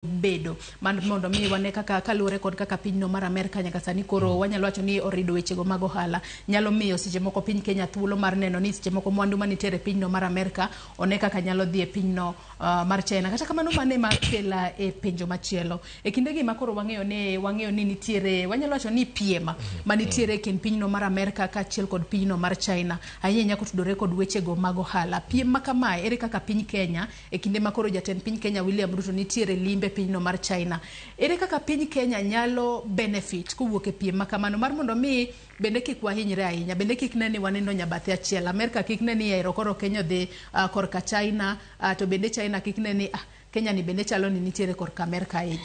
bedo man mondo mi wane kaka kalure kod kaka pinyno mar Amerika nyaka sani koro wanyalo wacho ni orido wechego mag ohala nyalo miyo seche moko piny Kenya thuolo mar neno ni seche moko mwandu manitere pinyno mar Amerika one kaka nyalo dhi e pinyno mar China. Kata kamano mane makela e penjo machielo e kinde gi makoro wang'eyo ni nitiere wanyalo wacho ni piema manitiere kind pinyno mar Amerika kaachiel kod pinyno mar China ahinya kotudore kod wechego mag ohala. Piem makamae ere kaka piny Kenya e kinde makoro jatend piny Kenya William Ruto nitiere limbe pinyno mar China ere kaka piny Kenya nyalo benefit kowuok e piem makamano mar mondo mi bende kik wahinyre ahinya, bende kik ne ni wanindo nyabathe achiel, Amerika kik ne ni ero koro Kenya dhi korka China to bende China kik ne ni Kenya ni bende chalo ni nitiere korka Amerika ahinya.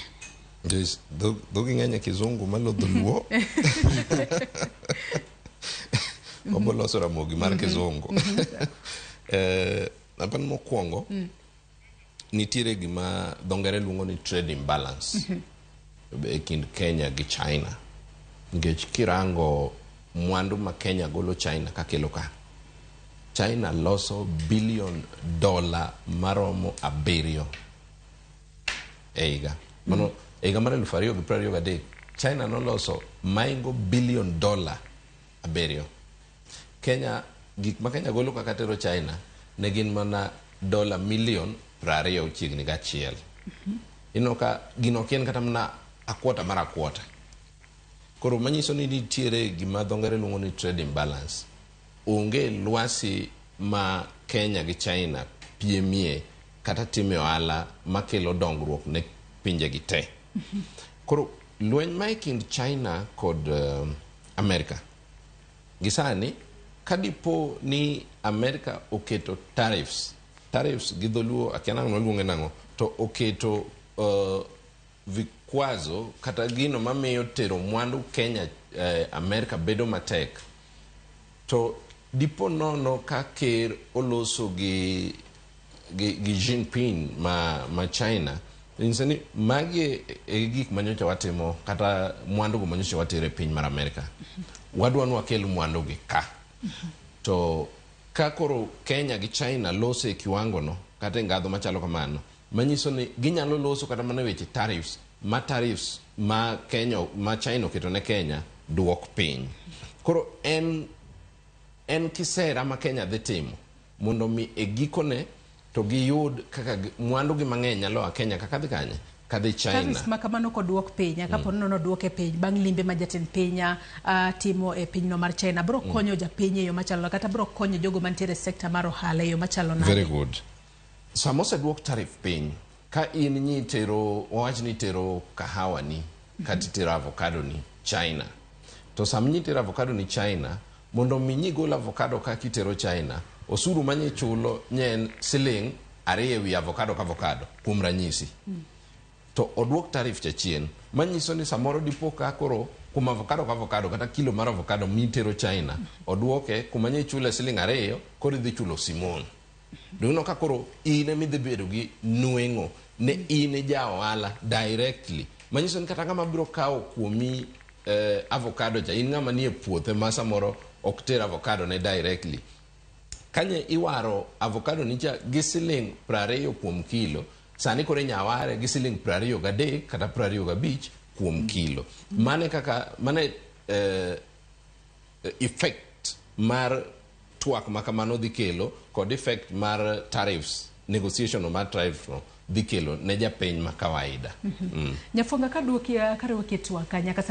Dhogi ng'eny kizungu malo dholuo oboloso ramogi mar kizungu apan mokwongo nitiere gima dongere luongo ni trade imbalance e kind Kenya gi China nikech kirango mwandu ma Kenya golo China kakelo ka China loso $1 billion maromo 7 eiga mano eiga mar 2023 China noloso maingo $1 billion 7 Kenya gik ma Kenya golo kaka tero China ne gin mana $20 million chiegni gachiel. Ino ka gino kien kata mana akwota mar akwota. Koro manyiso ni nitiere gima dhongere luongo ni trade imbalance. Onge lwasi ma Kenya gi China piemie kata time ohala makelo dongruok ne pinje gi te. Koro lweny ma kind China kod Amerika gisani kadipo ni Amerika oketo tariffs gi dholuo akiana luonge nango to oketo vikwazo kata gino mamiyo tero mwandu Kenya Amerika bedo matek to dipo nono ka ker oloso gi Jinping ma China insani magi gik manyocha watimo kata mwandu go manyocha watere piny mar Amerika wadwa wakel mwandu gi ka to kakoro Kenya gi China lose kiwango no kata ngadho machalo kamano manyiso ni ginyalo loso kata mana weche tariffs ma Kenya ma China oketo ne Kenya duok piny. Koro en kisera ma Kenya dhi timo mondo mi e gikone to giyud kaka mwandu gi mang'eny nyalo a Kenya kaka dhi kanye kadhi China. Tariffs makamano kod duok piny kapo nono duoke piny bang' limbe ma jatend piny timo e pinyno mar China bro konyo japiny e yo machalo kata bro konyo jogo mantiere sekta mar ohala e yo machalo nade. Very good. Samose duok tariff piny ka in nyi tero wawach ni tero kahawa ni kati tero avocado ni China to sam nyi tero avocado ni China mondo mi nyi gol avocado ka kitero China osuru manye chulo nyen siling 2 wi avocado ka avocado kuom ranyisi to oduok tariff chachien manyiso ni samoro dipo ka koro kuom avocado ka avocado kata kilo mar avocado mitero China oduoke kuma nye chule siling 2 koro idhi chulo simon duno ka koro ine midhi bedo gi nueng'o ne ine ja ohala directly manyiso ni kata ng'ama biro kawo kuomi avocado cha in ng'ama nie puothe ma samoro ok ter avocado ne directly kanye iwaro avocado nicha gi siling 20 kuom kilo sani kore nyaware gi siling 23 kata 25 kuom kilo mane kaka mane effect mar twak makamano dhi kelo kod effect mar tariffs negotiation mar tariff no dhi kelo ne japiny ma kawaida. Nyafonga kaduoki twaka nyaka